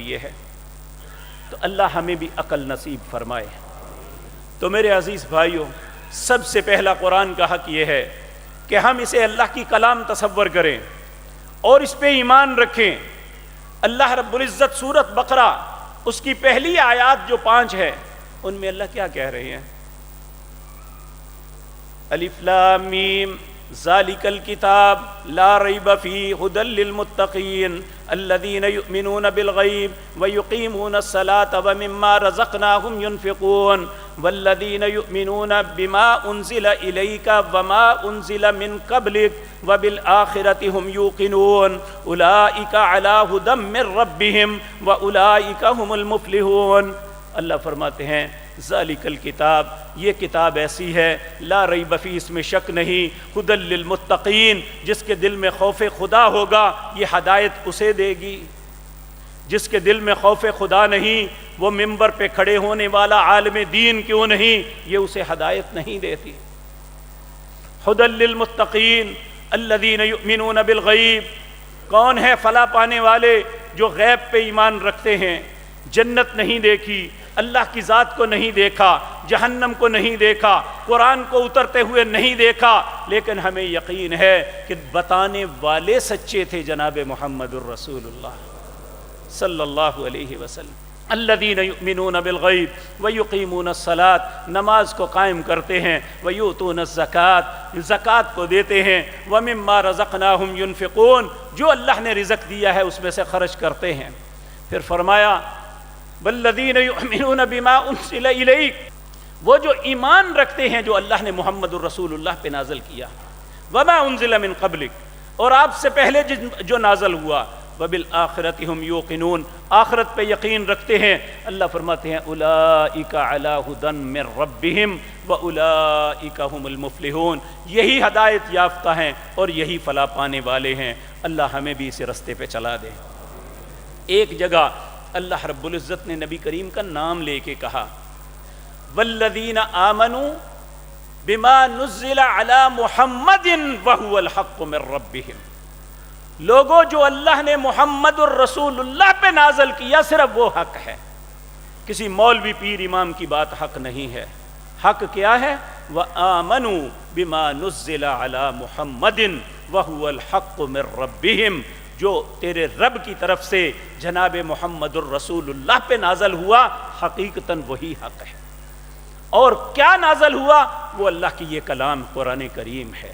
لیے ہے۔ تو اللہ ہمیں بھی عقل نصیب فرمائے۔ تو میرے عزیز بھائیوں، سب سے پہلا قرآن کا حق یہ ہے کہ ہم اسے اللہ کی کلام تصور کریں اور اس پہ ایمان رکھیں۔ اللہ رب العزت سورۃ بقرہ اس کی پہلی آیات جو 5 ہے ان میں اللہ کیا کہہ رہے ہیں؟ الف لام میم ذالک الکتاب لا ریب فیہ ھدی للمتقین الذین یؤمنون بالغیب ویقیمون الصلاة ومما رزقناہم ینفقون والذین یؤمنون بما انزل الیک وما انزل من قبلک وبالآخرۃ ہم یوقنون اولئک علی ھدی من ربہم واولئک ہم المفلحون۔ اللہ فرماتے ہیں ذالک الکتاب، یہ کتاب ایسی ہے لا ریب فیہ، اس میں شک نہیں، ھدی للمتقین، جس کے دل میں خوف خدا ہوگا یہ ہدایت اسے دے گی۔ جس کے دل میں خوف خدا نہیں، وہ ممبر پہ کھڑے ہونے والا عالم دین کیوں نہیں، یہ اسے ہدایت نہیں دیتی۔ ھدی للمتقین الذین یؤمنون بالغیب، کون ہے فلاح پانے والے؟ جو غیب پہ ایمان رکھتے ہیں، جنت نہیں دیکھی، اللہ کی ذات کو نہیں دیکھا، جہنم کو نہیں دیکھا، قرآن کو اترتے ہوئے نہیں دیکھا، لیکن ہمیں یقین ہے کہ بتانے والے سچے تھے جناب محمد الرسول اللہ صلی اللہ علیہ وسلم۔ الذین یؤمنون بالغیب ویقیمون الصلاۃ، نماز کو قائم کرتے ہیں، ویؤتون الزکاۃ، زکوٰۃ کو دیتے ہیں، ومما رزقناہم ینفقون، جو اللہ نے رزق دیا ہے اس میں سے خرچ کرتے ہیں۔ پھر فرمایا والذین یؤمنون بما انزل الیک، وہ جو ایمان رکھتے ہیں جو اللہ نے محمد الرسول اللہ پہ نازل کیا، وما انزل من قبلک، اور آپ سے پہلے جو نازل ہوا، وبالآخرۃ ہم یوقنون، آخرت پہ یقین رکھتے ہیں۔ اللہ فرماتے ہیں اولئک علی ھدی من ربہم واولئک ہم المفلحون، یہی ہدایت یافتہ ہیں اور یہی فلاح پانے والے ہیں۔ اللہ ہمیں بھی اسی رستے پہ چلا دے۔ ایک جگہ اللہ رب العزت نے نبی کریم کا نام لے کے کہا والذین آمنوا بما نزل علی محمد وہو الحق من ربہم، لوگوں جو اللہ نے محمد الرسول اللہ پہ نازل کیا صرف وہ حق ہے، کسی مولوی پیر امام کی بات حق نہیں ہے۔ حق کیا ہے؟ وآمنوا بما نزل علی محمد وہو الحق من ربہم، جو تیرے رب کی طرف سے جناب محمد الرسول اللہ پہ نازل ہوا حقیقتاً وہی حق ہے۔ اور کیا نازل ہوا؟ وہ اللہ کی یہ کلام قرآن کریم ہے۔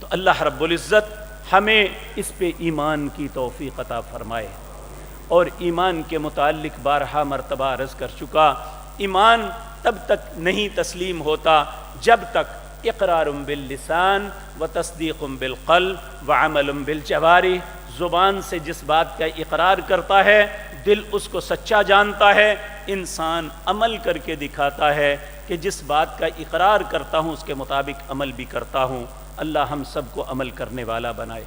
تو اللہ رب العزت ہمیں اس پہ ایمان کی توفیق عطا فرمائے۔ اور ایمان کے متعلق بارہا مرتبہ عرض کر چکا، ایمان تب تک نہیں تسلیم ہوتا جب تک اقرار باللسان و تصدیق بالقلب و عمل بالجوارح، زبان سے جس بات کا اقرار کرتا ہے دل اس کو سچا جانتا ہے، انسان عمل کر کے دکھاتا ہے کہ جس بات کا اقرار کرتا ہوں اس کے مطابق عمل بھی کرتا ہوں۔ اللہ ہم سب کو عمل کرنے والا بنائے۔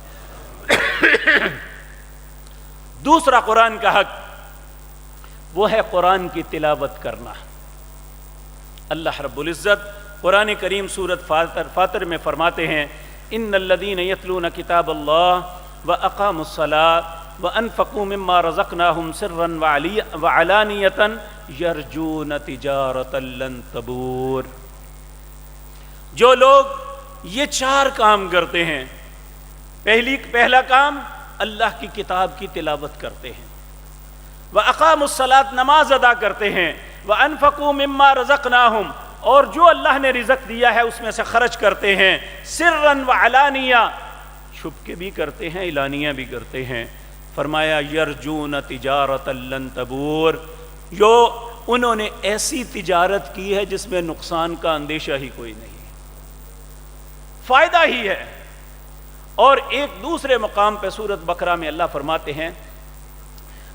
دوسرا قرآن کا حق وہ ہے قرآن کی تلاوت کرنا۔ اللہ رب العزت قرآن کریم سورۃ فاطر میں فرماتے ہیں ان الذین یتلون کتاب اللہ واقاموا الصلاۃ وانفقوا مما رزقناہم سرا وعلانیۃ یرجون تجارۃ لن تبور، جو لوگ یہ 4 کام کرتے ہیں، پہلا کام اللہ کی کتاب کی تلاوت کرتے ہیں، واقاموا الصلاۃ نماز ادا کرتے ہیں، وانفقوا مما رزقناہم اور جو اللہ نے رزق دیا ہے اس میں سے خرچ کرتے ہیں، سرا وعلانیہ چھپ کے بھی کرتے ہیں، اعلانیہ بھی کرتے ہیں۔ فرمایا یرجون تجارۃ لن تبور، جو انہوں نے ایسی تجارت کی ہے جس میں نقصان کا اندیشہ ہی کوئی نہیں، فائدہ ہی ہے۔ اور ایک دوسرے مقام پہ سورۃ بقرہ میں اللہ فرماتے ہیں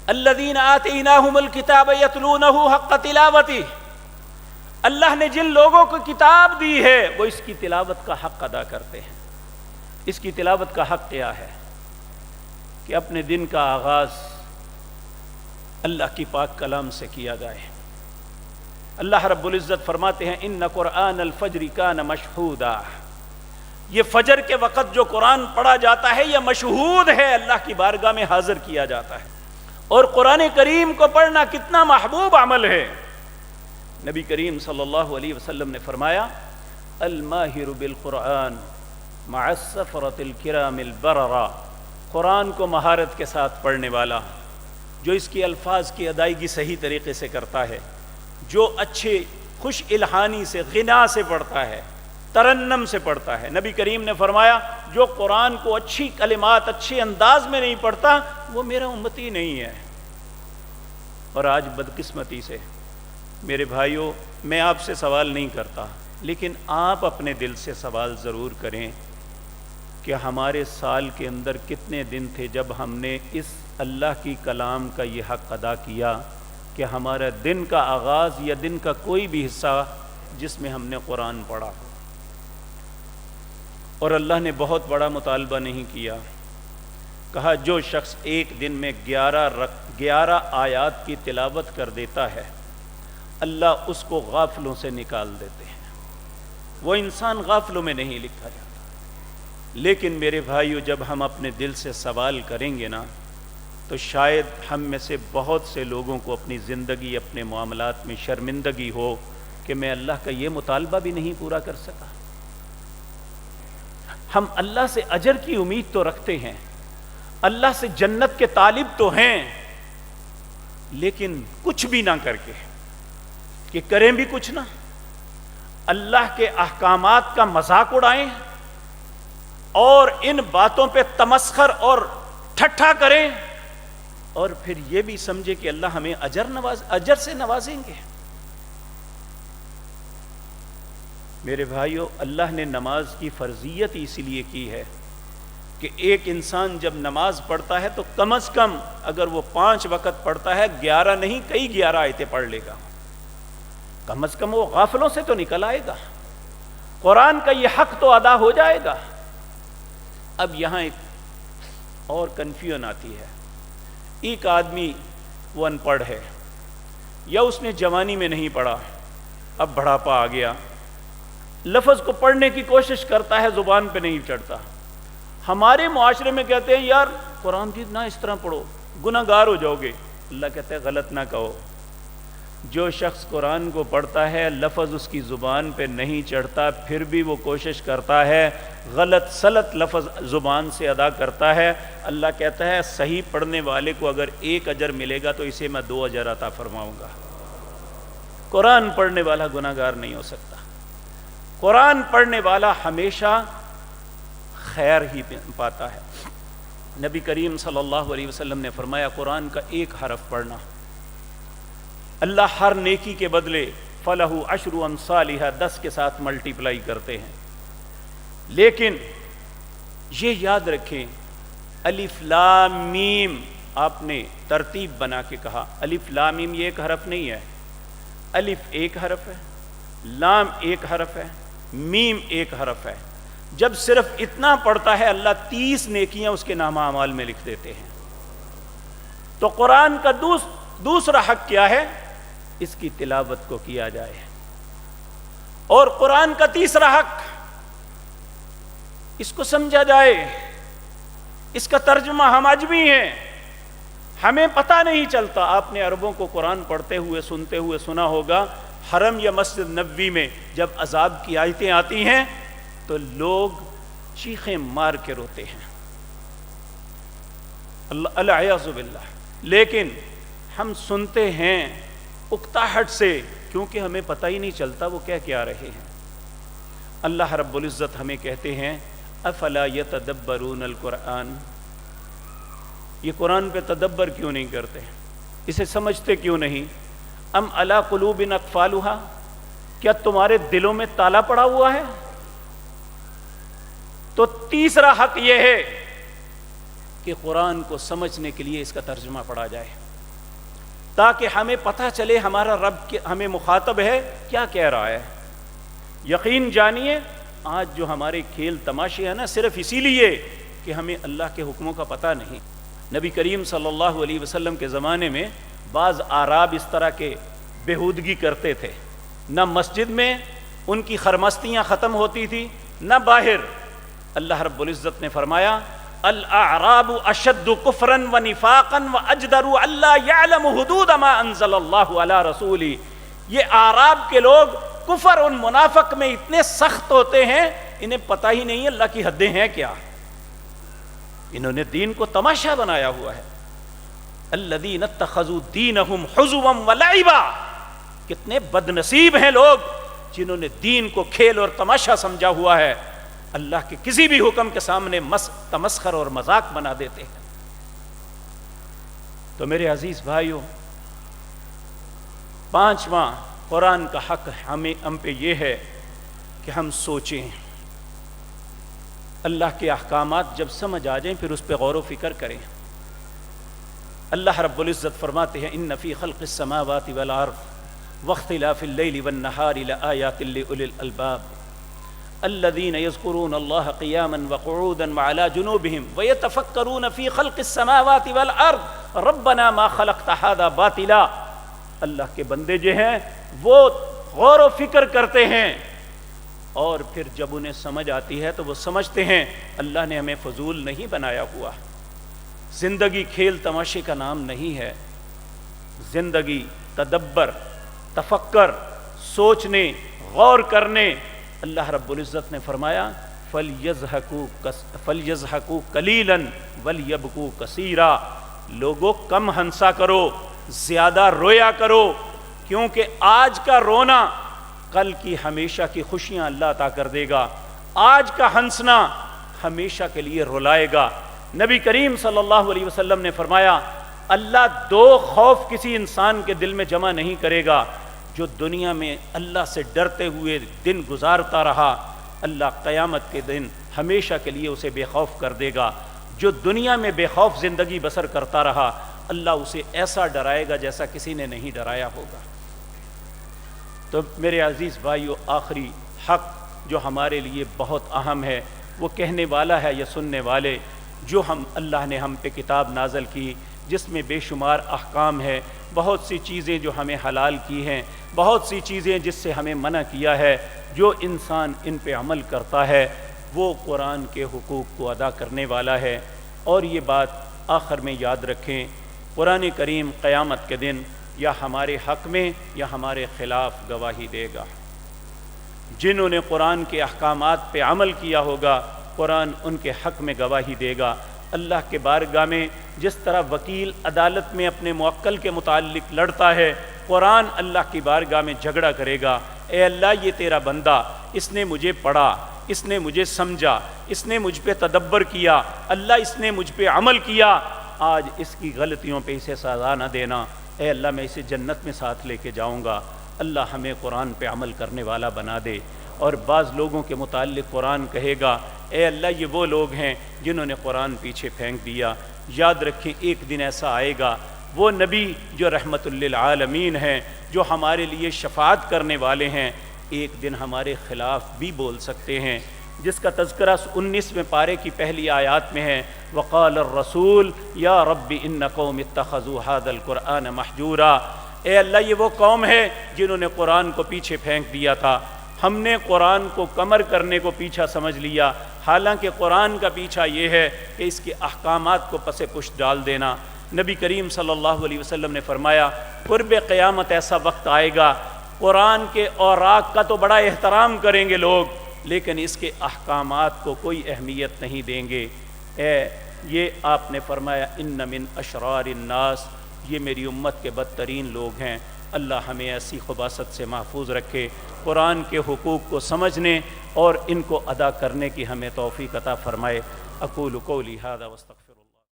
الذین آتیناہم الکتاب یتلونہ حق تلاوتہ، اللہ نے جن لوگوں کو کتاب دی ہے وہ اس کی تلاوت کا حق ادا کرتے ہیں۔ اس کی تلاوت کا حق کیا ہے؟ کہ اپنے دن کا آغاز اللہ کی پاک کلام سے کیا جائے۔ اللہ رب العزت فرماتے ہیں ان قرآن الفجر کان مشہودا، یہ فجر کے وقت جو قرآن پڑھا جاتا ہے یہ مشہود ہے، اللہ کی بارگاہ میں حاضر کیا جاتا ہے۔ اور قرآن کریم کو پڑھنا کتنا محبوب عمل ہے۔ نبی کریم صلی اللہ علیہ وسلم نے فرمایا الماہر بالقرآن مع السفرۃ الکرام البررہ، قرآن کو مہارت کے ساتھ پڑھنے والا، جو اس کی الفاظ کی ادائیگی صحیح طریقے سے کرتا ہے، جو اچھے خوش الحانی سے غنا سے پڑھتا ہے، ترنم سے پڑھتا ہے۔ نبی کریم نے فرمایا جو قرآن کو اچھی کلمات اچھے انداز میں نہیں پڑھتا وہ میرا امتی نہیں ہے۔ اور آج بدقسمتی سے میرے بھائیوں، میں آپ سے سوال نہیں کرتا، لیکن آپ اپنے دل سے سوال ضرور کریں کہ ہمارے سال کے اندر کتنے دن تھے جب ہم نے اس اللہ کی کلام کا یہ حق ادا کیا کہ ہمارا دن کا آغاز یا دن کا کوئی بھی حصہ جس میں ہم نے قرآن پڑھا ہو۔ اور اللہ نے بہت بڑا مطالبہ نہیں کیا، کہا جو شخص ایک دن میں 11 آیات کی تلاوت کر دیتا ہے اللہ اس کو غافلوں سے نکال دیتے ہیں۔ وہ انسان غافلوں میں نہیں لکھا جاتا۔ لیکن میرے بھائیو، جب ہم اپنے دل سے سوال کریں گے نا تو شاید ہم میں سے بہت سے لوگوں کو اپنی زندگی اپنے معاملات میں شرمندگی ہو کہ میں اللہ کا یہ مطالبہ بھی نہیں پورا کر سکا۔ ہم اللہ سے اجر کی امید تو رکھتے ہیں، اللہ سے جنت کے طالب تو ہیں، لیکن کچھ بھی نہ کر کے کہ کریں بھی کچھ نہ، اللہ کے احکامات کا مذاق اڑائیں اور ان باتوں پہ تمسخر اور ٹھٹھا کریں، اور پھر یہ بھی سمجھے کہ اللہ ہمیں اجر سے نوازیں گے۔ میرے بھائیو، اللہ نے نماز کی فرضیت اس لیے کی ہے کہ ایک انسان جب نماز پڑھتا ہے تو کم از کم اگر وہ 5 وقت پڑھتا ہے 11 نہیں کئی 11 آیتیں پڑھ لے گا، کم از کم وہ غافلوں سے تو نکل آئے گا، قرآن کا یہ حق تو ادا ہو جائے گا۔ اب یہاں ایک اور کنفیوژن آتی ہے، ایک آدمی وہ ان پڑھ ہے یا اس نے جوانی میں نہیں پڑھا، اب بڑھاپا آ گیا، لفظ کو پڑھنے کی کوشش کرتا ہے، زبان پہ نہیں چڑھتا۔ ہمارے معاشرے میں کہتے ہیں یار قرآن کی نہ اس طرح پڑھو، گناہ گار ہو جاؤ گے۔ اللہ کہتے ہیں غلط نہ کہو، جو شخص قرآن کو پڑھتا ہے لفظ اس کی زبان پہ نہیں چڑھتا پھر بھی وہ کوشش کرتا ہے غلط سلط لفظ زبان سے ادا کرتا ہے، اللہ کہتا ہے صحیح پڑھنے والے کو اگر 1 اجر ملے گا تو اسے میں 2 اجر عطا فرماؤں گا۔ قرآن پڑھنے والا گناہ گار نہیں ہو سکتا، قرآن پڑھنے والا ہمیشہ خیر ہی پاتا ہے۔ نبی کریم صلی اللہ علیہ وسلم نے فرمایا قرآن کا 1 حرف پڑھنا اللہ ہر نیکی کے بدلے فلہ 10 امثالھا 10 کے ساتھ ملٹیپلائی کرتے ہیں۔ لیکن یہ یاد رکھیں الف لام میم آپ نے ترتیب بنا کے کہا، الف لام میم یہ 1 حرف نہیں ہے، الف 1 حرف ہے، لام 1 حرف ہے، میم 1 حرف ہے۔ جب صرف اتنا پڑھتا ہے اللہ 30 نیکیاں اس کے نامہ اعمال میں لکھ دیتے ہیں۔ تو قرآن کا دوسرا حق کیا ہے؟ اس کی تلاوت کو کیا جائے، اور قرآن کا تیسرا حق اس کو سمجھا جائے۔ اس کا ترجمہ ہم عجمی ہیں، ہمیں پتہ نہیں چلتا۔ آپ نے عربوں کو قرآن پڑھتے ہوئے سنتے ہوئے سنا ہوگا، حرم یا مسجد نبوی میں جب عذاب کی آیتیں آتی ہیں تو لوگ چیخیں مار کے روتے ہیں، العیاذ باللہ۔ لیکن ہم سنتے ہیں اکتاہٹ سے، کیونکہ ہمیں پتہ ہی نہیں چلتا وہ کیا رہے ہیں۔ اللہ رب العزت ہمیں کہتے ہیں افلا یتدبرون القرآن، یہ قرآن پہ تدبر کیوں نہیں کرتے، اسے سمجھتے کیوں نہیں؟ ام علی قلوب اقفالھا، کیا تمہارے دلوں میں تالا پڑا ہوا ہے؟ تو تیسرا حق یہ ہے کہ قرآن کو سمجھنے کے لیے اس کا ترجمہ پڑھا جائے، تاکہ ہمیں پتہ چلے ہمارا رب ہمیں مخاطب ہے کیا کہہ رہا ہے۔ یقین جانیے آج جو ہمارے کھیل تماشے ہیں نا، صرف اسی لیے کہ ہمیں اللہ کے حکموں کا پتہ نہیں۔ نبی کریم صلی اللہ علیہ وسلم کے زمانے میں بعض اعراب اس طرح کے بےہودگی کرتے تھے، نہ مسجد میں ان کی خرمستیاں ختم ہوتی تھی نہ باہر۔ اللہ رب العزت نے فرمایا الاعراب اشد کفرا ونفاقا واجدر الا يعلم حدود ما انزل اللہ علی رسولہ. یہ اعراب کے لوگ کفر اور منافق میں اتنے سخت ہوتے ہیں انہیں پتہ ہی نہیں اللہ کی حدیں ہیں کیا. انہوں نے دین کو تماشا بنایا ہوا ہے. الذین اتخذوا دینہم حزوا ولعبا. کتنے بد نصیب ہیں لوگ جنہوں نے دین کو کھیل اور تماشا سمجھا ہوا ہے. اللہ کے کسی بھی حکم کے سامنے تمسخر اور مذاق بنا دیتے ہیں. تو میرے عزیز بھائیوں، پانچواں قرآن کا حق ہم پہ یہ ہے کہ ہم سوچیں، اللہ کے احکامات جب سمجھ آ جائیں پھر اس پہ غور و فکر کریں. اللہ رب العزت فرماتے ہیں ان فی خلق السماوات والارض واختلاف اللیل والنہار لآیات لأولی الالباب الذین یذکرون اللہ قیاما وقعودا وعلی جنوبہم ویتفکرون فی خلق السماوات والارض ربنا ما خلقت ھذا باطلا. اللہ کے بندے جو ہیں وہ غور و فکر کرتے ہیں اور پھر جب انہیں سمجھ آتی ہے تو وہ سمجھتے ہیں اللہ نے ہمیں فضول نہیں بنایا ہوا. زندگی کھیل تماشے کا نام نہیں ہے. زندگی تدبر، تفکر، سوچنے، غور کرنے. اللہ رب العزت نے فرمایا فَلْيَضْحَكُوا قَلِيلًا وَلْيَبْكُوا كَثِيرًا. لوگوں کم ہنسا کرو، زیادہ رویا کرو، کیونکہ آج کا رونا کل کی ہمیشہ کی خوشیاں اللہ عطا کر دے گا. آج کا ہنسنا ہمیشہ کے لیے رلائے گا. نبی کریم صلی اللہ علیہ وسلم نے فرمایا اللہ دو خوف کسی انسان کے دل میں جمع نہیں کرے گا. جو دنیا میں اللہ سے ڈرتے ہوئے دن گزارتا رہا اللہ قیامت کے دن ہمیشہ کے لیے اسے بے خوف کر دے گا. جو دنیا میں بے خوف زندگی بسر کرتا رہا اللہ اسے ایسا ڈرائے گا جیسا کسی نے نہیں ڈرایا ہوگا. تو میرے عزیز بھائیو، آخری حق جو ہمارے لیے بہت اہم ہے وہ کہنے والا ہے یا سننے والے. جو اللہ نے ہم پہ کتاب نازل کی جس میں بے شمار احکام ہے، بہت سی چیزیں جو ہمیں حلال کی ہیں، بہت سی چیزیں جس سے ہمیں منع کیا ہے. جو انسان ان پہ عمل کرتا ہے وہ قرآن کے حقوق کو ادا کرنے والا ہے. اور یہ بات آخر میں یاد رکھیں، قرآن کریم قیامت کے دن یا ہمارے حق میں یا ہمارے خلاف گواہی دے گا. جنہوں نے قرآن کے احکامات پہ عمل کیا ہوگا قرآن ان کے حق میں گواہی دے گا. اللہ کے بارگاہ میں جس طرح وکیل عدالت میں اپنے موکل کے متعلق لڑتا ہے، قرآن اللہ کی بارگاہ میں جھگڑا کرے گا. اے اللہ یہ تیرا بندہ، اس نے مجھے پڑھا، اس نے مجھے سمجھا، اس نے مجھ پہ تدبر کیا، اللہ اس نے مجھ پہ عمل کیا، آج اس کی غلطیوں پہ اسے سزا نہ دینا. اے اللہ میں اسے جنت میں ساتھ لے کے جاؤں گا. اللہ ہمیں قرآن پہ عمل کرنے والا بنا دے. اور بعض لوگوں کے متعلق قرآن کہے گا اے اللہ یہ وہ لوگ ہیں جنہوں نے قرآن پیچھے پھینک دیا. یاد رکھیں ایک دن ایسا آئے گا وہ نبی جو رحمت للعالمین ہیں، جو ہمارے لیے شفاعت کرنے والے ہیں، ایک دن ہمارے خلاف بھی بول سکتے ہیں، جس کا تذکرہ 19ویں پارے کی پہلی آیات میں ہے. وقال الرسول یا رب ان قوم اتخذوا هذا القرآن مہجورا. اے اللہ یہ وہ قوم ہے جنہوں نے قرآن کو پیچھے پھینک دیا تھا. ہم نے قرآن کو کمر کرنے کو پیچھا سمجھ لیا، حالانکہ قرآن کا پیچھا یہ ہے کہ اس کے احکامات کو پس پشت ڈال دینا. نبی کریم صلی اللہ علیہ وسلم نے فرمایا قرب قیامت ایسا وقت آئے گا قرآن کے اوراق کا تو بڑا احترام کریں گے لوگ، لیکن اس کے احکامات کو کوئی اہمیت نہیں دیں گے. یہ آپ نے فرمایا ان من اشرار الناس، یہ میری امت کے بدترین لوگ ہیں. اللہ ہمیں ایسی خباثت سے محفوظ رکھے. قرآن کے حقوق کو سمجھنے اور ان کو ادا کرنے کی ہمیں توفیق عطا فرمائے. اقول قولی ھذا واستغفر